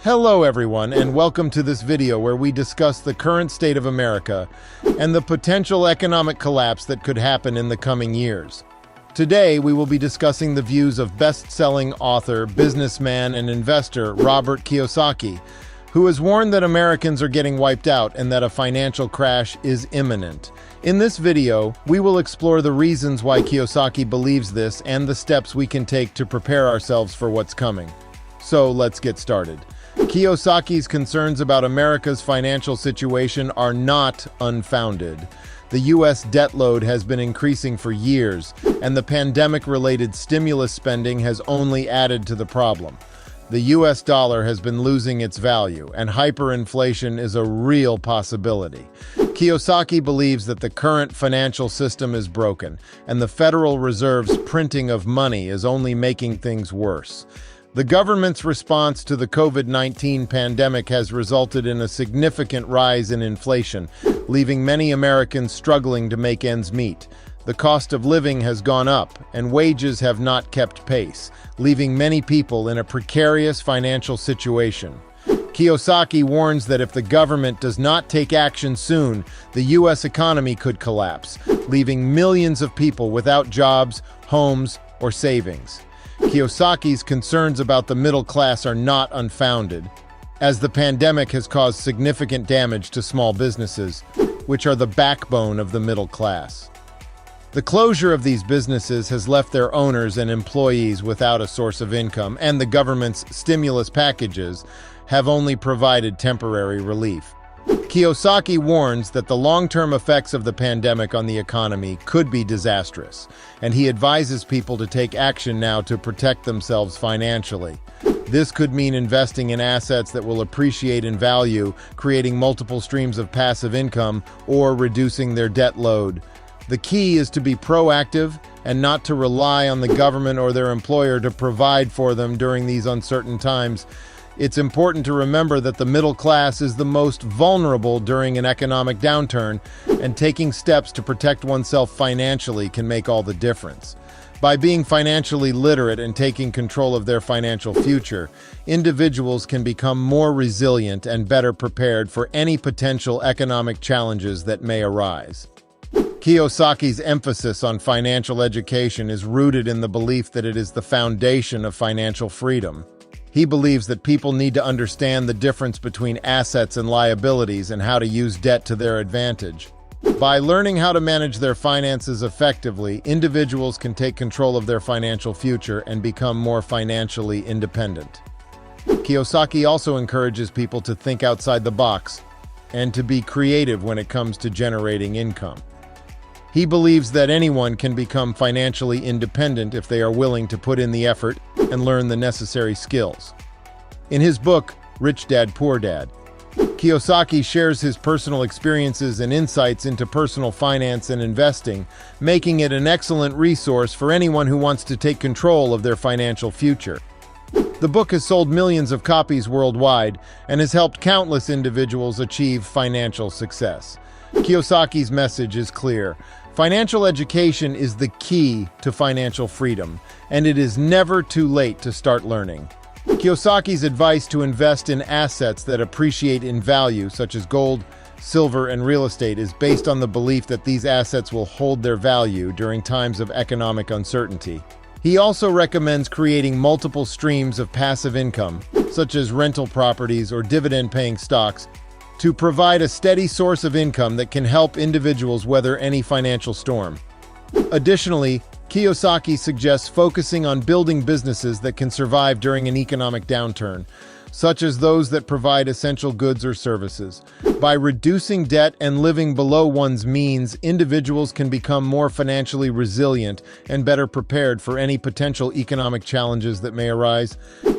Hello everyone, and welcome to this video where we discuss the current state of America and the potential economic collapse that could happen in the coming years. Today, we will be discussing the views of best-selling author, businessman, and investor Robert Kiyosaki, who has warned that Americans are getting wiped out and that a financial crash is imminent. In this video, we will explore the reasons why Kiyosaki believes this and the steps we can take to prepare ourselves for what's coming. So let's get started. Kiyosaki's concerns about America's financial situation are not unfounded. The U.S. debt load has been increasing for years, and the pandemic-related stimulus spending has only added to the problem. The U.S. dollar has been losing its value, and hyperinflation is a real possibility. Kiyosaki believes that the current financial system is broken, and the Federal Reserve's printing of money is only making things worse. The government's response to the COVID-19 pandemic has resulted in a significant rise in inflation, leaving many Americans struggling to make ends meet. The cost of living has gone up, and wages have not kept pace, leaving many people in a precarious financial situation. Kiyosaki warns that if the government does not take action soon, the U.S. economy could collapse, leaving millions of people without jobs, homes, or savings. Kiyosaki's concerns about the middle class are not unfounded, as the pandemic has caused significant damage to small businesses, which are the backbone of the middle class. The closure of these businesses has left their owners and employees without a source of income, and the government's stimulus packages have only provided temporary relief. Kiyosaki warns that the long-term effects of the pandemic on the economy could be disastrous, and he advises people to take action now to protect themselves financially. This could mean investing in assets that will appreciate in value, creating multiple streams of passive income, or reducing their debt load. The key is to be proactive and not to rely on the government or their employer to provide for them during these uncertain times. It's important to remember that the middle class is the most vulnerable during an economic downturn, and taking steps to protect oneself financially can make all the difference. By being financially literate and taking control of their financial future, individuals can become more resilient and better prepared for any potential economic challenges that may arise. Kiyosaki's emphasis on financial education is rooted in the belief that it is the foundation of financial freedom. He believes that people need to understand the difference between assets and liabilities and how to use debt to their advantage. By learning how to manage their finances effectively, individuals can take control of their financial future and become more financially independent. Kiyosaki also encourages people to think outside the box and to be creative when it comes to generating income. He believes that anyone can become financially independent if they are willing to put in the effort and learn the necessary skills. In his book, Rich Dad, Poor Dad, Kiyosaki shares his personal experiences and insights into personal finance and investing, making it an excellent resource for anyone who wants to take control of their financial future. The book has sold millions of copies worldwide and has helped countless individuals achieve financial success. Kiyosaki's message is clear. Financial education is the key to financial freedom, and it is never too late to start learning. Kiyosaki's advice to invest in assets that appreciate in value, such as gold, silver, and real estate, is based on the belief that these assets will hold their value during times of economic uncertainty. He also recommends creating multiple streams of passive income, such as rental properties or dividend-paying stocks, to provide a steady source of income that can help individuals weather any financial storm. Additionally, Kiyosaki suggests focusing on building businesses that can survive during an economic downturn, such as those that provide essential goods or services. By reducing debt and living below one's means, individuals can become more financially resilient and better prepared for any potential economic challenges that may arise.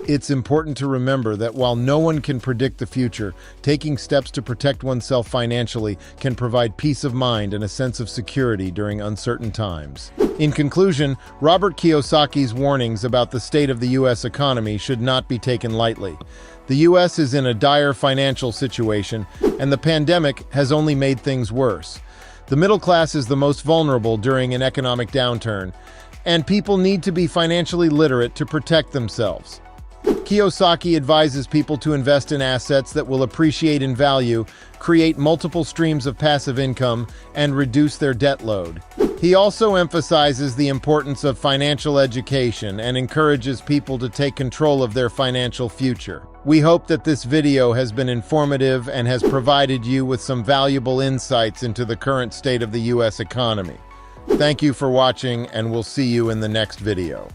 It's important to remember that while no one can predict the future, taking steps to protect oneself financially can provide peace of mind and a sense of security during uncertain times. In conclusion, Robert Kiyosaki's warnings about the state of the U.S. economy should not be taken lightly. The U.S. is in a dire financial situation, and the pandemic has only made things worse. The middle class is the most vulnerable during an economic downturn, and people need to be financially literate to protect themselves. Kiyosaki advises people to invest in assets that will appreciate in value, create multiple streams of passive income, and reduce their debt load. He also emphasizes the importance of financial education and encourages people to take control of their financial future. We hope that this video has been informative and has provided you with some valuable insights into the current state of the U.S. economy. Thank you for watching, and we'll see you in the next video.